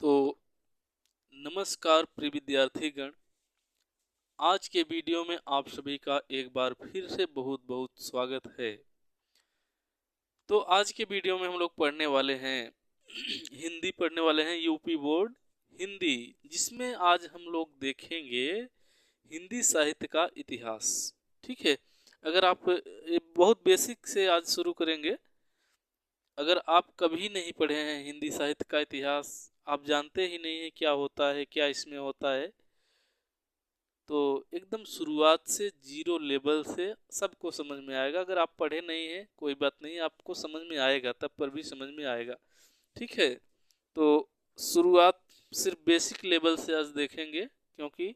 तो नमस्कार प्रिय विद्यार्थीगण। आज के वीडियो में आप सभी का एक बार फिर से बहुत बहुत स्वागत है। तो आज के वीडियो में हम लोग पढ़ने वाले हैं हिंदी पढ़ने वाले हैं यूपी बोर्ड हिंदी, जिसमें आज हम लोग देखेंगे हिंदी साहित्य का इतिहास। ठीक है, अगर आप बहुत बेसिक से आज शुरू करेंगे। अगर आप कभी नहीं पढ़े हैं हिंदी साहित्य का इतिहास, आप जानते ही नहीं है क्या होता है, क्या इसमें होता है, तो एकदम शुरुआत से जीरो लेवल से सबको समझ में आएगा। अगर आप पढ़े नहीं हैं कोई बात नहीं, आपको समझ में आएगा, तब पर भी समझ में आएगा। ठीक है, तो शुरुआत सिर्फ बेसिक लेवल से आज देखेंगे, क्योंकि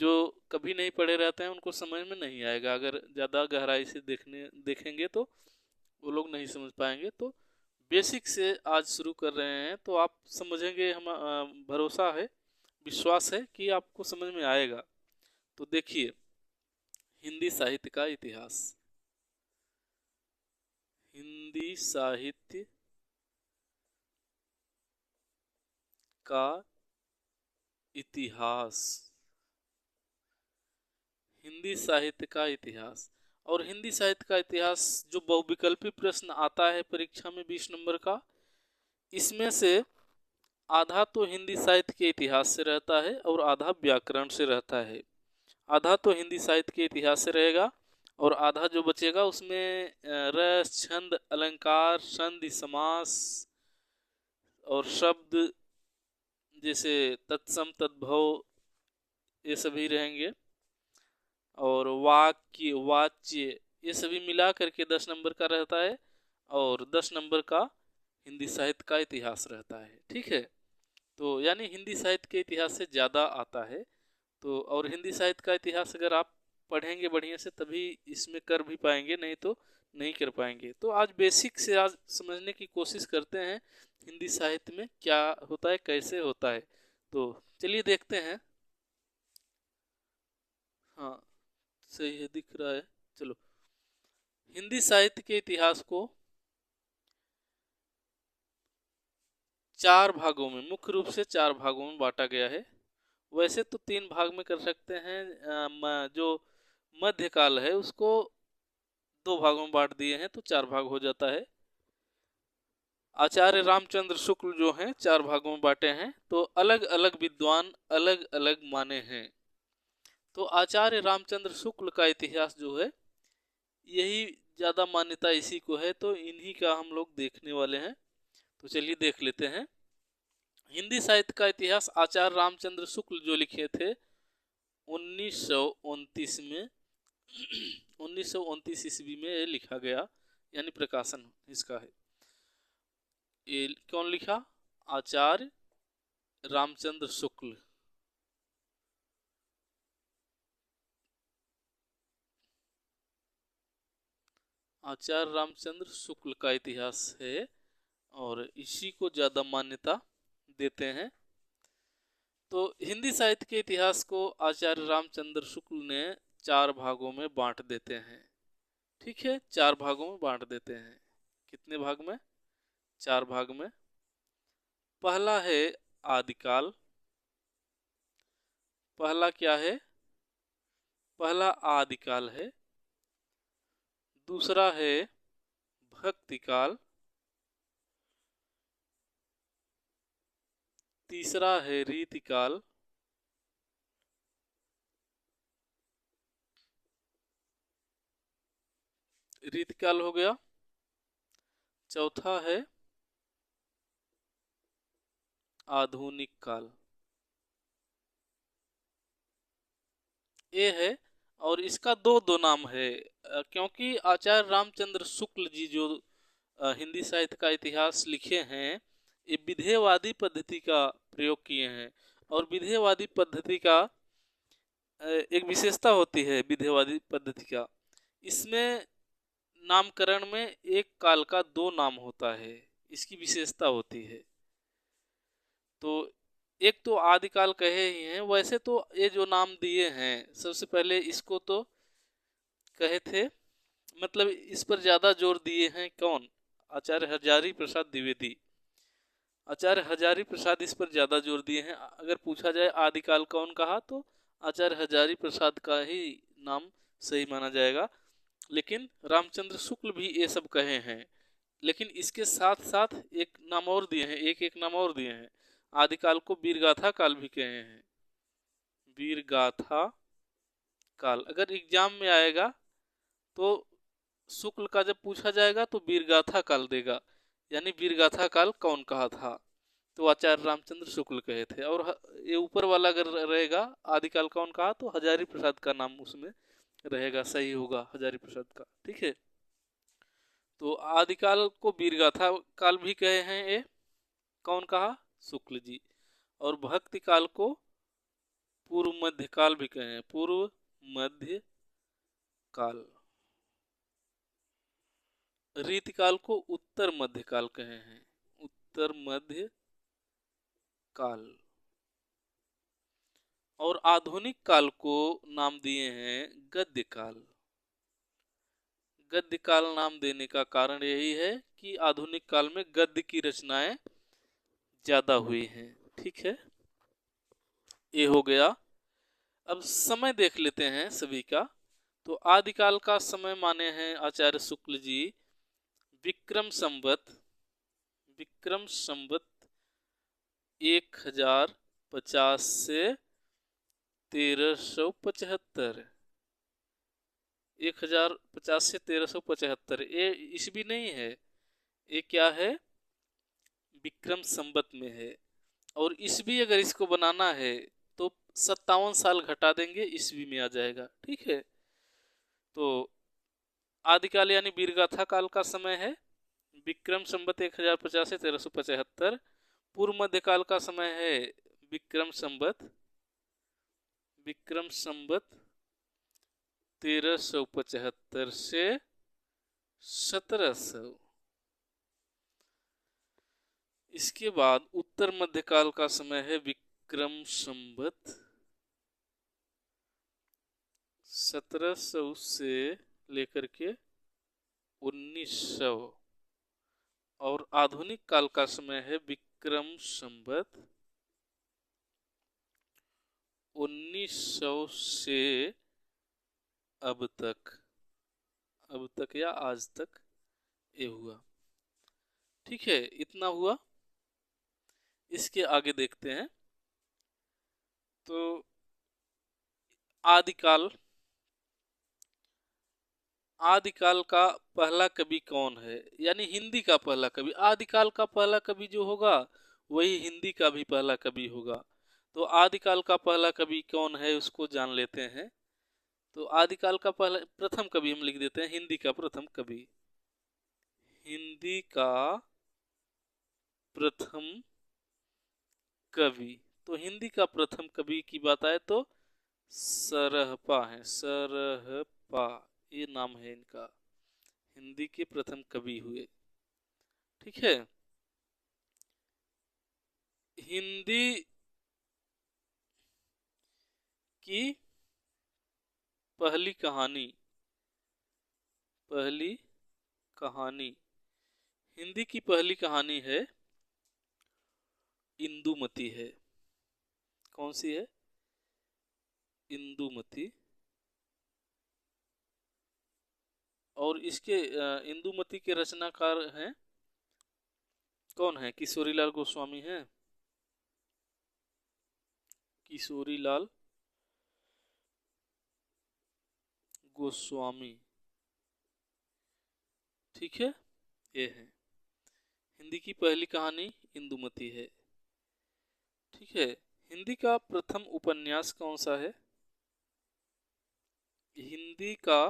जो कभी नहीं पढ़े रहते हैं उनको समझ में नहीं आएगा। अगर ज़्यादा गहराई से देखेंगे तो वो लोग नहीं समझ पाएंगे। तो बेसिक से आज शुरू कर रहे हैं, तो आप समझेंगे, हम भरोसा है, विश्वास है कि आपको समझ में आएगा। तो देखिए, हिंदी साहित्य का इतिहास। हिंदी साहित्य का इतिहास। हिंदी साहित्य का इतिहास। और हिंदी साहित्य का इतिहास जो बहुविकल्पी प्रश्न आता है परीक्षा में 20 नंबर का, इसमें से आधा तो हिंदी साहित्य के इतिहास से रहता है और आधा व्याकरण से रहता है। आधा तो हिंदी साहित्य के इतिहास से रहेगा और आधा जो बचेगा उसमें रस, छंद, अलंकार, संधि, समास और शब्द जैसे तत्सम, तद्भव, ये सभी रहेंगे। और वाक्य, वाच्य, ये सभी मिला करके 10 नंबर का रहता है और 10 नंबर का हिंदी साहित्य का इतिहास रहता है। ठीक है, तो यानी हिंदी साहित्य के इतिहास से ज़्यादा आता है। तो और हिंदी साहित्य का इतिहास अगर आप पढ़ेंगे बढ़िया से तभी इसमें कर भी पाएंगे, नहीं तो नहीं कर पाएंगे। तो आज बेसिक से आज समझने की कोशिश करते हैं हिंदी साहित्य में क्या होता है, कैसे होता है। तो चलिए देखते हैं। हाँ, सही है, दिख रहा है। चलो, हिंदी साहित्य के इतिहास को 4 भागों में, मुख्य रूप से 4 भागों में बांटा गया है। वैसे तो 3 भाग में कर सकते हैं, जो मध्यकाल है उसको 2 भागों में बांट दिए हैं तो 4 भाग हो जाता है। आचार्य रामचंद्र शुक्ल जो हैं 4 भागों में बांटे हैं, तो अलग अलग विद्वान अलग अलग माने हैं। तो आचार्य रामचंद्र शुक्ल का इतिहास जो है, यही ज़्यादा मान्यता इसी को है, तो इन्हीं का हम लोग देखने वाले हैं। तो चलिए देख लेते हैं। हिंदी साहित्य का इतिहास आचार्य रामचंद्र शुक्ल जो लिखे थे 1929 में 1929 ईस्वी में ये लिखा गया, यानी प्रकाशन इसका है। ये कौन लिखा? आचार्य रामचंद्र शुक्ल। आचार्य रामचंद्र शुक्ल का इतिहास है और इसी को ज़्यादा मान्यता देते हैं। तो हिंदी साहित्य के इतिहास को आचार्य रामचंद्र शुक्ल ने 4 भागों में बांट देते हैं। ठीक है, 4 भागों में बांट देते हैं। कितने भाग में? 4 भाग में। पहला है आदिकाल। पहला क्या है? पहला आदिकाल है। दूसरा है भक्तिकाल। तीसरा है रीतिकाल। रीतिकाल हो गया। चौथा है आधुनिक काल। ये है, और इसका दो दो नाम है, क्योंकि आचार्य रामचंद्र शुक्ल जी जो हिंदी साहित्य का इतिहास लिखे हैं, ये विधेयवादी पद्धति का प्रयोग किए हैं। और विधेयवादी पद्धति का एक विशेषता होती है विधेयवादी पद्धति का, इसमें नामकरण में एक काल का 2 नाम होता है, इसकी विशेषता होती है। तो एक तो आदिकाल कहे ही हैं। वैसे तो ये जो नाम दिए हैं, सबसे पहले इसको तो कहे थे, मतलब इस पर ज़्यादा जोर दिए हैं कौन? आचार्य हजारी प्रसाद द्विवेदी। आचार्य हजारी प्रसाद इस पर ज्यादा जोर दिए हैं। अगर पूछा जाए आदिकाल कौन कहा तो आचार्य हजारी प्रसाद का ही नाम सही माना जाएगा। लेकिन रामचंद्र शुक्ल भी ये सब कहे हैं। लेकिन इसके साथ साथ एक नाम और दिए हैं, एक नाम और दिए हैं। आदिकाल को वीरगाथा काल भी कहे हैं। वीरगाथा काल अगर एग्जाम में आएगा तो शुक्ल का जब पूछा जाएगा तो वीरगाथा काल देगा, यानी वीरगाथा काल कौन कहा था, तो आचार्य रामचंद्र शुक्ल कहे थे। और ये ऊपर वाला अगर रहेगा आदिकाल कौन कहा तो हजारी प्रसाद का नाम उसमें रहेगा, सही होगा हजारी प्रसाद का। ठीक है, तो आदिकाल को वीरगाथा काल भी कहे हैं, ये कौन कहा, शुक्ल जी। और भक्ति काल को पूर्व मध्य काल भी कहे हैं, पूर्व मध्य काल। रीतिकाल को उत्तर मध्य काल कहे हैं, उत्तर मध्य काल। और आधुनिक काल को नाम दिए हैं गद्य काल। गद्य काल नाम देने का कारण यही है कि आधुनिक काल में गद्य की रचनाएं ज्यादा हुई हैं। ठीक है, ये हो गया। अब समय देख लेते हैं सभी का। तो आदिकाल का समय माने हैं आचार्य शुक्ल जी विक्रम संवत 1050 से 1375। 1050 से 1375 ये ईस्वी नहीं है, ये क्या है, विक्रम संवत में है। और ईस्वी अगर इसको बनाना है तो 57 साल घटा देंगे, ईस्वी में आ जाएगा। ठीक है, तो आदिकाल यानी वीरगाथा काल का समय है विक्रम संवत 1050 से 1375। पूर्व मध्यकाल का समय है विक्रम संवत 1375 से 1700। इसके बाद उत्तर मध्यकाल का समय है विक्रम संवत 1700 से लेकर के 1900। और आधुनिक काल का समय है विक्रम संवत 1900 से अब तक या आज तक ये हुआ। ठीक है, इतना हुआ। इसके आगे देखते हैं। तो आदिकाल का पहला कवि कौन है, यानी हिंदी का पहला कवि। आदिकाल का पहला कवि जो होगा वही हिंदी का भी पहला कवि होगा। तो आदिकाल का पहला कवि कौन है उसको जान लेते हैं। तो आदिकाल का पहला प्रथम कवि हम लिख देते हैं, हिंदी का प्रथम कवि। हिंदी का प्रथम कवि, तो हिंदी का प्रथम कवि की बात आए तो सरहपा है, सरहपा ये नाम है इनका, हिंदी के प्रथम कवि हुए। ठीक है, हिंदी की पहली कहानी हिंदी की पहली कहानी है इंदुमती है। कौन सी है, इंदुमती। और इसके इंदुमती के रचनाकार हैं कौन है, किशोरीलाल गोस्वामी हैं, किशोरीलाल गोस्वामी। ठीक है, ये है हिंदी की पहली कहानी इंदुमती है। ठीक है, हिंदी का प्रथम उपन्यास कौन सा है, हिंदी का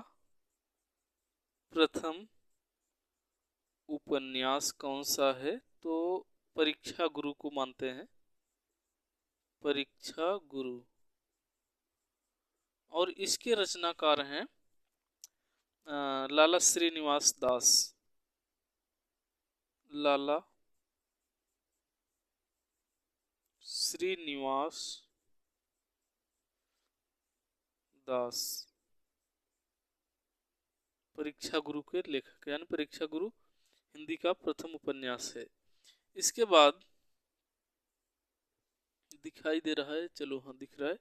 प्रथम उपन्यास कौन सा है, तो परीक्षा गुरु को मानते हैं, परीक्षा गुरु। और इसके रचनाकार हैं लाला श्रीनिवास दास, लाला श्रीनिवास दास परीक्षा गुरु के लेखक, यानी परीक्षा गुरु हिंदी का प्रथम उपन्यास है। इसके बाद दिखाई दे रहा है, चलो हाँ दिख रहा है।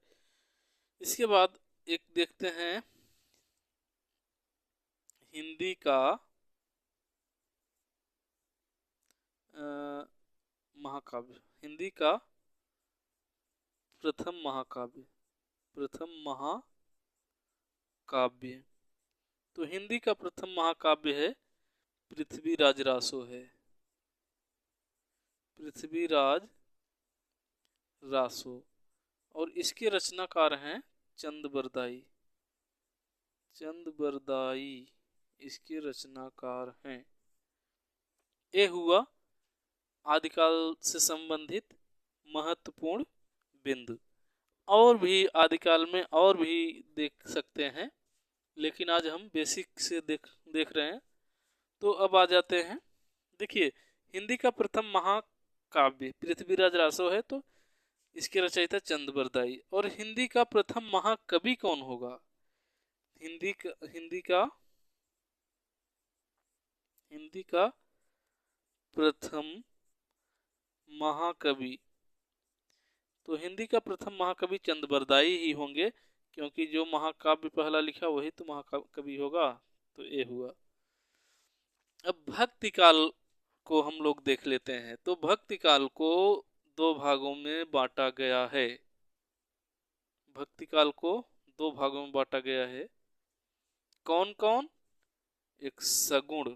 इसके बाद एक देखते हैं हिंदी का महाकाव्य, हिंदी का प्रथम महाकाव्य, प्रथम महाकाव्य। तो हिंदी का प्रथम महाकाव्य है पृथ्वीराज रासो है, पृथ्वीराज रासो। और इसके रचनाकार हैं चंद बरदाई, चंद बरदाई इसके रचनाकार हैं। ये हुआ आदिकाल से संबंधित महत्वपूर्ण बिंदु। और भी आदिकाल में और भी देख सकते हैं, लेकिन आज हम बेसिक से देख रहे हैं। तो अब आ जाते हैं, देखिए हिंदी का प्रथम महाकाव्य पृथ्वीराज रासो है, तो इसके रचयिता चंद बरदाई। और हिंदी का प्रथम महाकवि कौन होगा? हिंदी का प्रथम महाकवि, तो हिंदी का प्रथम महाकवि चंद बरदाई ही होंगे, क्योंकि जो महाकाव्य पहला लिखा वही तो महाकवि होगा। तो ये हुआ। अब भक्ति काल को हम लोग देख लेते हैं। तो भक्ति काल को दो भागों में बांटा गया है, भक्ति काल को दो भागों में बांटा गया है। कौन कौन? एक सगुण,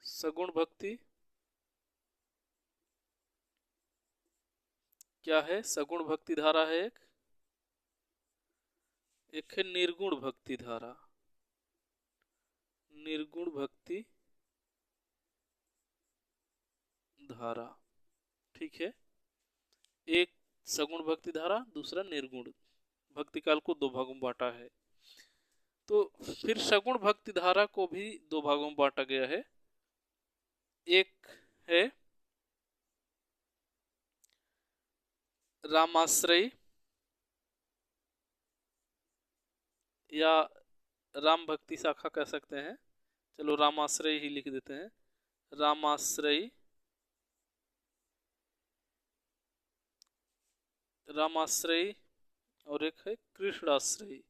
सगुण भक्ति क्या है? सगुण भक्ति धारा है एक है निर्गुण भक्ति धारा, निर्गुण भक्ति धारा, ठीक है। एक सगुण भक्ति धारा, दूसरा निर्गुण। भक्ति काल को दो भागों में बांटा है। तो फिर सगुण भक्ति धारा को भी दो भागों में बांटा गया है। एक है रामाश्रयी या राम भक्ति शाखा कह सकते हैं, चलो रामाश्रयी ही लिख देते हैं। रामाश्रयी, रामाश्रयी। और एक है कृष्णाश्रयी,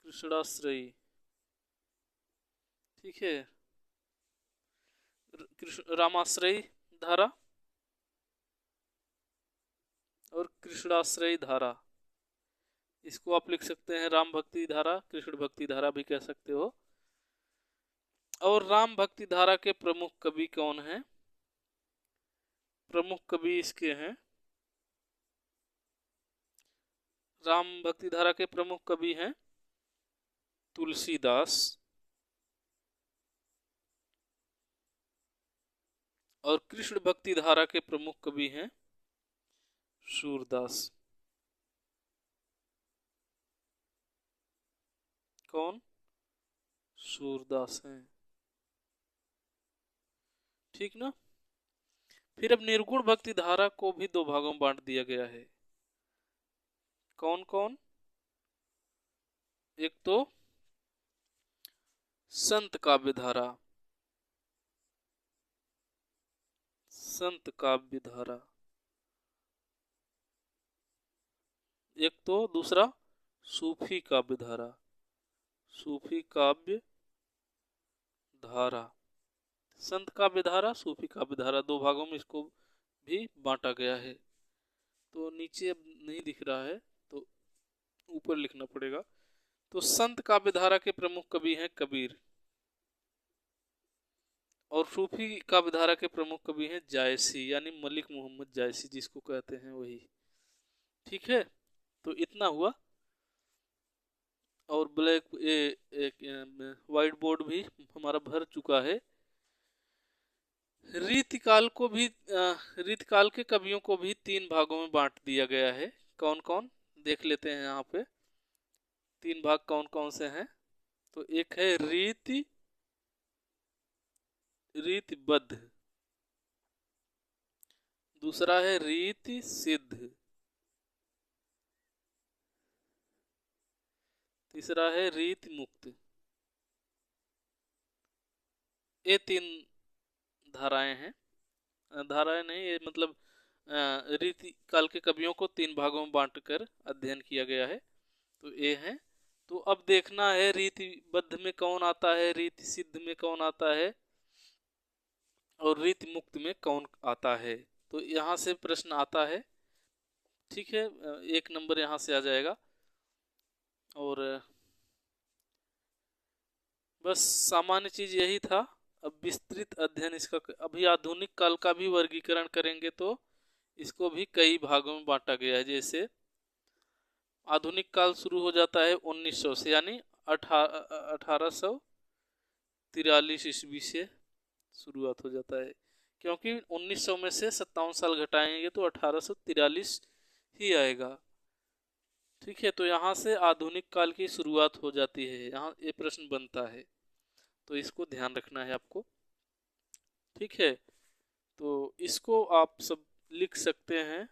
कृष्णाश्रयी, ठीक है। रामाश्रयी धारा और कृष्णाश्रयी धारा, इसको आप लिख सकते हैं राम भक्ति धारा, कृष्ण भक्ति धारा भी कह सकते हो। और राम भक्ति धारा के प्रमुख कवि कौन हैं? प्रमुख कवि इसके हैं, राम भक्ति धारा के प्रमुख कवि हैं तुलसीदास और कृष्ण भक्ति धारा के प्रमुख कवि हैं सूरदास। कौन? सूरदास हैं, ठीक ना। फिर अब निर्गुण भक्ति धारा को भी दो भागों में बांट दिया गया है। कौन कौन? एक तो संत काव्य धारा, संत काव्य धारा। एक तो दूसरा सूफी काव्य धारा, सूफी काव्य धारा। संत काव्य धारा, सूफी काव्य धारा, दो भागों में इसको भी बांटा गया है। तो नीचे अब नहीं दिख रहा है तो ऊपर लिखना पड़ेगा। तो संत काव्य धारा के प्रमुख कवि हैं कबीर और सूफी काव्य धारा के प्रमुख कवि हैं जायसी, यानी मलिक मोहम्मद जायसी जिसको कहते हैं वही, ठीक है। तो इतना हुआ। और ब्लैक एक व्हाइट बोर्ड भी हमारा भर चुका है। रीतिकाल को भी रीतिकाल के कवियों को भी तीन भागों में बांट दिया गया है। कौन कौन देख लेते हैं यहाँ पे, तीन भाग कौन कौन से हैं। तो एक है रीतिबद्ध, दूसरा है रीति सिद्ध, तीसरा है रीति मुक्त। ये तीन धाराएं हैं। धाराएं नहीं, ये मतलब रीति काल के कवियों को 3 भागों में बांटकर अध्ययन किया गया है। तो ये है। तो अब देखना है रीतिबद्ध में कौन आता है, रीति सिद्ध में कौन आता है और रीति मुक्त में कौन आता है। तो यहाँ से प्रश्न आता है, ठीक है। 1 नंबर यहाँ से आ जाएगा। और बस सामान्य चीज यही था। अब विस्तृत अध्ययन इसका, अभी आधुनिक काल का भी वर्गीकरण करेंगे तो इसको भी कई भागों में बांटा गया है। जैसे आधुनिक काल शुरू हो जाता है 1900 से, यानी 1843 ईस्वी से शुरुआत हो जाता है, क्योंकि 1900 में से 57 साल घटाएंगे तो 1843 ही आएगा। ठीक है, तो यहाँ से आधुनिक काल की शुरुआत हो जाती है, यहाँ ये प्रश्न बनता है, तो इसको ध्यान रखना है आपको। ठीक है, तो इसको आप सब लिख सकते हैं।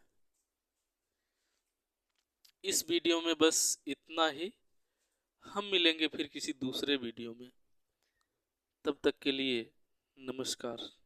इस वीडियो में बस इतना ही। हम मिलेंगे फिर किसी दूसरे वीडियो में। तब तक के लिए नमस्कार।